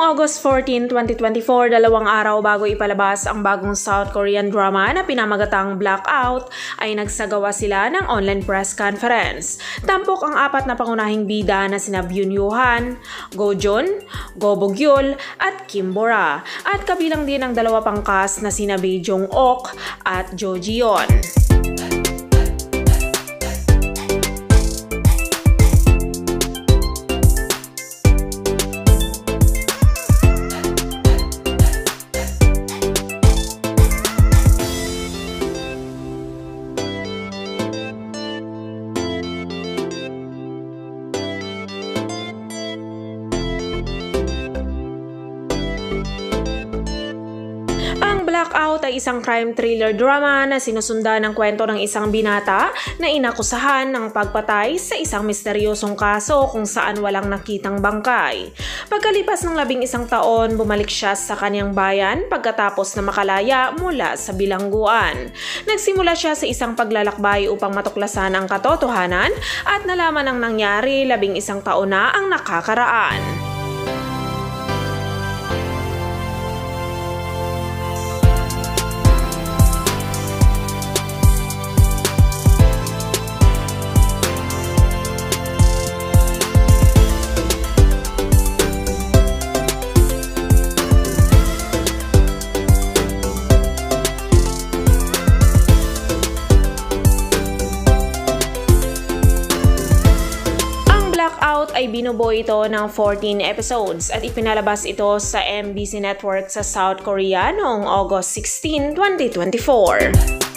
August 14, 2024, 2 araw bago ipalabas ang bagong South Korean drama na pinamagatang Blackout, ay nagsagawa sila ng online press conference. Tampok ang 4 na pangunahing bida na sina Byun Yoo-han, Go Jun, Go Bo-gyul at Kim Bora, at kabilang din ang 2 pang cast na sina Bae Jong-ok at Jo Ji-yeon. Blackout ay isang crime thriller drama na sinusundan ng kwento ng isang binata na inakusahan ng pagpatay sa isang misteryosong kaso kung saan walang nakitang bangkay. Pagkalipas ng 11 taon, bumalik siya sa kanyang bayan pagkatapos na makalaya mula sa bilangguan. Nagsimula siya sa isang paglalakbay upang matuklasan ang katotohanan at nalaman ang nangyari 11 taon na ang nakakaraan. Blackout ay binubuo ito ng 14 episodes at ipinalabas ito sa MBC Network sa South Korea noong August 16, 2024.